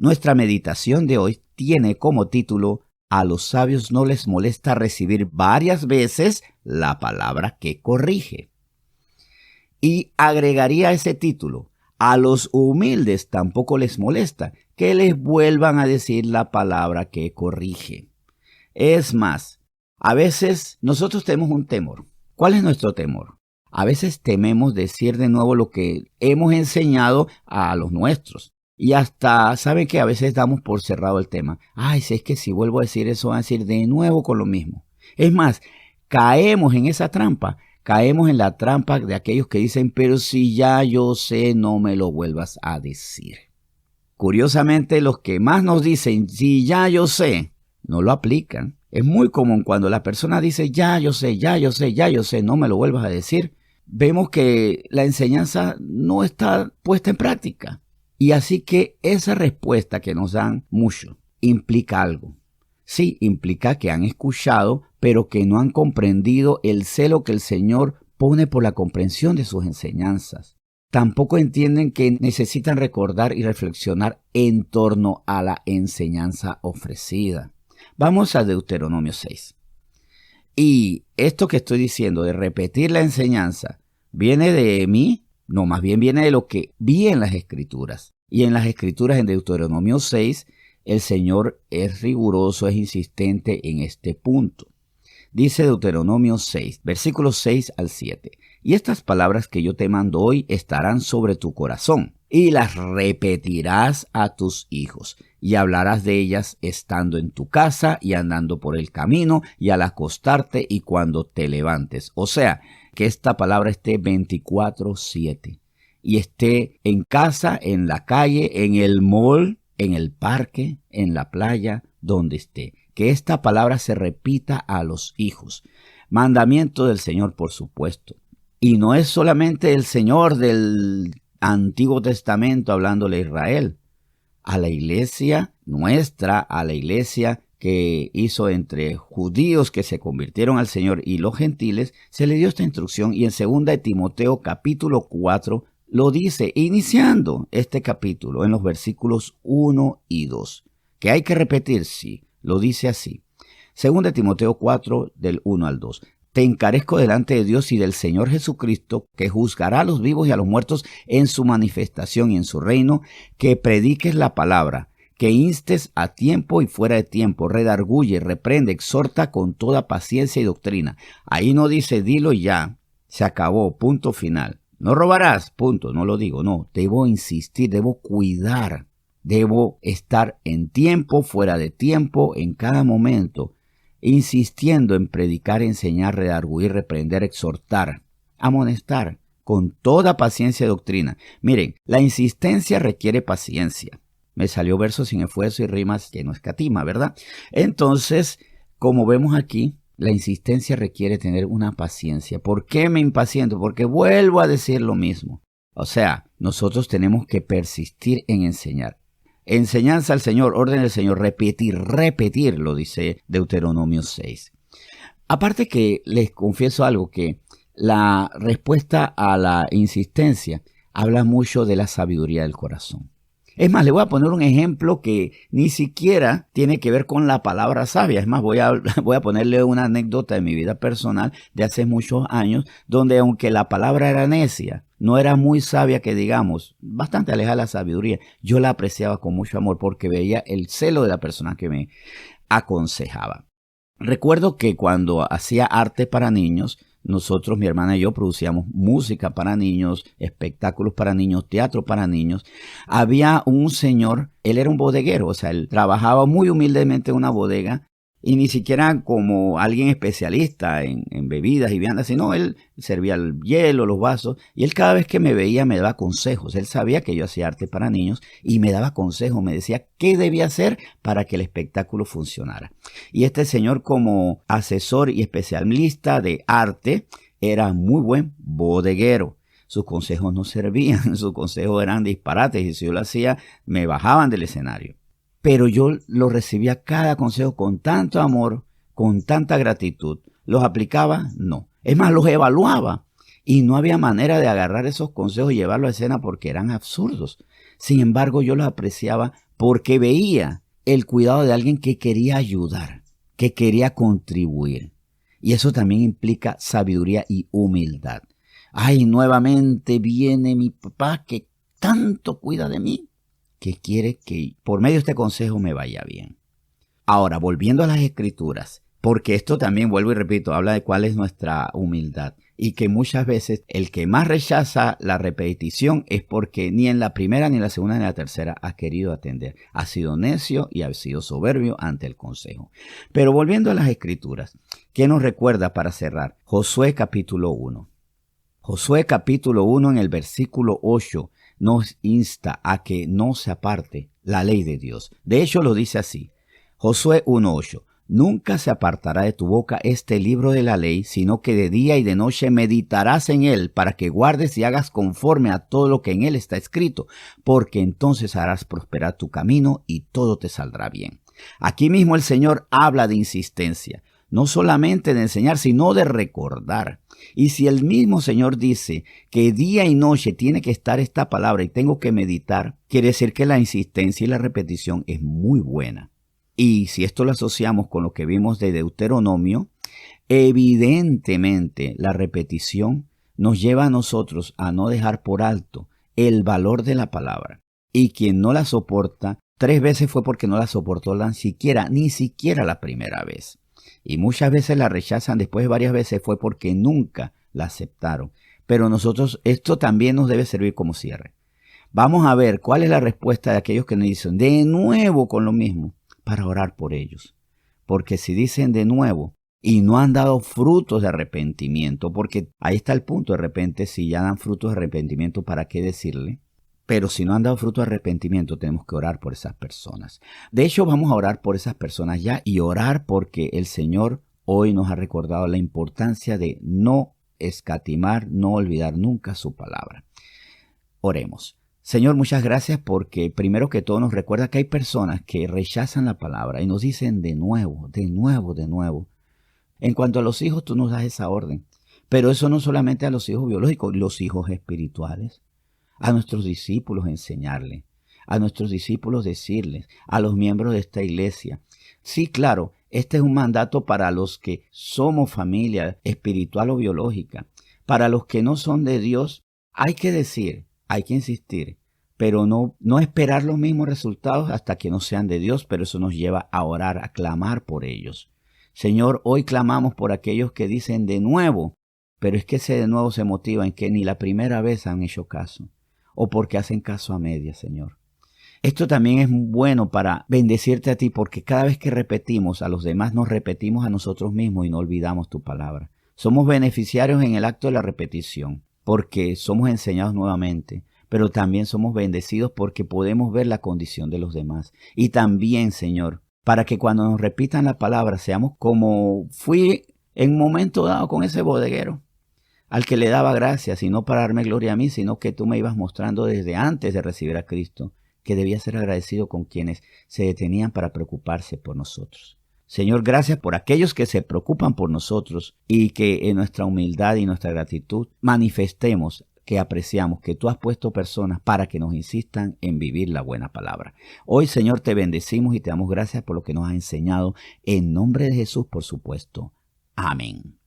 Nuestra meditación de hoy tiene como título: a los sabios no les molesta recibir varias veces la palabra que corrige. Y agregaría a ese título: a los humildes tampoco les molesta que les vuelvan a decir la palabra que corrige. Es más, a veces nosotros tenemos un temor. ¿Cuál es nuestro temor? A veces tememos decir de nuevo lo que hemos enseñado a los nuestros. Y hasta, ¿saben qué? A veces damos por cerrado el tema. Ay, si es que si vuelvo a decir eso, van a decir de nuevo con lo mismo. Es más, caemos en esa trampa. Caemos en la trampa de aquellos que dicen, pero si ya yo sé, no me lo vuelvas a decir. Curiosamente, los que más nos dicen, si ya yo sé, no lo aplican. Es muy común cuando la persona dice, ya yo sé, ya yo sé, ya yo sé, no me lo vuelvas a decir. Vemos que la enseñanza no está puesta en práctica. Y así que esa respuesta que nos dan mucho implica algo. Sí, implica que han escuchado, pero que no han comprendido el celo que el Señor pone por la comprensión de sus enseñanzas. Tampoco entienden que necesitan recordar y reflexionar en torno a la enseñanza ofrecida. Vamos a Deuteronomio 6. Y esto que estoy diciendo de repetir la enseñanza, ¿viene de mí? No, más bien viene de lo que vi en las Escrituras. Y en las Escrituras, en Deuteronomio 6, el Señor es riguroso, es insistente en este punto. Dice Deuteronomio 6, versículos 6 al 7. Y estas palabras que yo te mando hoy estarán sobre tu corazón, y las repetirás a tus hijos, y hablarás de ellas estando en tu casa y andando por el camino, y al acostarte y cuando te levantes. O sea, que esta palabra esté 24/7 y esté en casa, en la calle, en el mall, en el parque, en la playa, donde esté. Que esta palabra se repita a los hijos. Mandamiento del Señor, por supuesto. Y no es solamente el Señor del Antiguo Testamento hablándole a Israel. A la iglesia nuestra, a la iglesia que hizo entre judíos que se convirtieron al Señor y los gentiles, se le dio esta instrucción, y en 2 de Timoteo capítulo 4 lo dice, iniciando este capítulo en los versículos 1 y 2. Que hay que repetir, sí, lo dice así. 2 de Timoteo 4 del 1 al 2. Te encarezco delante de Dios y del Señor Jesucristo, que juzgará a los vivos y a los muertos en su manifestación y en su reino, que prediques la palabra, que instes a tiempo y fuera de tiempo, redarguye, reprende, exhorta con toda paciencia y doctrina. Ahí no dice dilo y ya, se acabó, punto final. No robarás, punto, no lo digo, no. Debo insistir, debo cuidar, debo estar en tiempo, fuera de tiempo, en cada momento, insistiendo en predicar, enseñar, redarguir, reprender, exhortar, amonestar, con toda paciencia y doctrina. Miren, la insistencia requiere paciencia. Me salió verso sin esfuerzo y rimas que no escatima, ¿verdad? Entonces, como vemos aquí, la insistencia requiere tener una paciencia. ¿Por qué me impaciento? Porque vuelvo a decir lo mismo. O sea, nosotros tenemos que persistir en enseñar. Enseñanza al Señor, orden del Señor, repetir, lo dice Deuteronomio 6. Aparte que les confieso algo, que la respuesta a la insistencia habla mucho de la sabiduría del corazón. Es más, le voy a poner un ejemplo que ni siquiera tiene que ver con la palabra sabia. Es más, voy a ponerle una anécdota de mi vida personal de hace muchos años, donde aunque la palabra era necia, no era muy sabia que digamos, bastante alejada de la sabiduría, yo la apreciaba con mucho amor porque veía el celo de la persona que me aconsejaba. Recuerdo que cuando hacía arte para niños, nosotros, mi hermana y yo, producíamos música para niños, espectáculos para niños, teatro para niños. Había un señor, él era un bodeguero, o sea, él trabajaba muy humildemente en una bodega y ni siquiera como alguien especialista en bebidas y viandas, sino él servía el hielo, los vasos, y él cada vez que me veía me daba consejos. Él sabía que yo hacía arte para niños y me daba consejos, me decía qué debía hacer para que el espectáculo funcionara. Y este señor, como asesor y especialista de arte, era muy buen bodeguero. Sus consejos no servían, sus consejos eran disparates, y si yo lo hacía, me bajaban del escenario. Pero yo lo recibía cada consejo con tanto amor, con tanta gratitud. ¿Los aplicaba? No. Es más, los evaluaba. Y no había manera de agarrar esos consejos y llevarlos a escena porque eran absurdos. Sin embargo, yo los apreciaba porque veía el cuidado de alguien que quería ayudar, que quería contribuir. Y eso también implica sabiduría y humildad. Ay, nuevamente viene mi papá que tanto cuida de mí, que quiere que por medio de este consejo me vaya bien. Ahora, volviendo a las Escrituras, porque esto también, vuelvo y repito, habla de cuál es nuestra humildad y que muchas veces el que más rechaza la repetición es porque ni en la primera, ni en la segunda, ni en la tercera ha querido atender. Ha sido necio y ha sido soberbio ante el consejo. Pero volviendo a las Escrituras, ¿qué nos recuerda para cerrar? Josué capítulo 1. Josué capítulo 1 en el versículo 8 nos insta a que no se aparte la ley de Dios. De hecho lo dice así. Josué 1:8. Nunca se apartará de tu boca este libro de la ley, sino que de día y de noche meditarás en él, para que guardes y hagas conforme a todo lo que en él está escrito, porque entonces harás prosperar tu camino y todo te saldrá bien. Aquí mismo el Señor habla de insistencia, no solamente de enseñar, sino de recordar. Y si el mismo Señor dice que día y noche tiene que estar esta palabra y tengo que meditar, quiere decir que la insistencia y la repetición es muy buena. Y si esto lo asociamos con lo que vimos de Deuteronomio, evidentemente la repetición nos lleva a nosotros a no dejar por alto el valor de la palabra. Y quien no la soporta, 3 veces fue porque no la soportó ni siquiera la primera vez. Y muchas veces la rechazan después de varias veces fue porque nunca la aceptaron. Pero nosotros, esto también nos debe servir como cierre. Vamos a ver cuál es la respuesta de aquellos que nos dicen de nuevo con lo mismo, para orar por ellos. Porque si dicen de nuevo y no han dado frutos de arrepentimiento, porque ahí está el punto, de repente si ya dan frutos de arrepentimiento, ¿para qué decirle? Pero si no han dado fruto de arrepentimiento, tenemos que orar por esas personas. De hecho, vamos a orar por esas personas ya y orar porque el Señor hoy nos ha recordado la importancia de no escatimar, no olvidar nunca su palabra. Oremos. Señor, muchas gracias porque primero que todo nos recuerda que hay personas que rechazan la palabra y nos dicen de nuevo, de nuevo, de nuevo. En cuanto a los hijos, tú nos das esa orden. Pero eso no solamente a los hijos biológicos, los hijos espirituales. A nuestros discípulos enseñarles, a nuestros discípulos decirles, a los miembros de esta iglesia. Sí, claro, este es un mandato para los que somos familia espiritual o biológica. Para los que no son de Dios, hay que decir, hay que insistir, pero no esperar los mismos resultados hasta que no sean de Dios, pero eso nos lleva a orar, a clamar por ellos. Señor, hoy clamamos por aquellos que dicen de nuevo, pero es que ese de nuevo se motiva en que ni la primera vez han hecho caso, o porque hacen caso a medias, Señor. Esto también es bueno para bendecirte a ti, porque cada vez que repetimos a los demás, nos repetimos a nosotros mismos y no olvidamos tu palabra. Somos beneficiarios en el acto de la repetición, porque somos enseñados nuevamente, pero también somos bendecidos porque podemos ver la condición de los demás. Y también, Señor, para que cuando nos repitan la palabra seamos como fui en un momento dado con ese bodeguero, al que le daba gracias, y no para darme gloria a mí, sino que tú me ibas mostrando desde antes de recibir a Cristo, que debía ser agradecido con quienes se detenían para preocuparse por nosotros. Señor, gracias por aquellos que se preocupan por nosotros y que en nuestra humildad y nuestra gratitud manifestemos que apreciamos que tú has puesto personas para que nos insistan en vivir la buena palabra. Hoy, Señor, te bendecimos y te damos gracias por lo que nos has enseñado. En nombre de Jesús, por supuesto. Amén.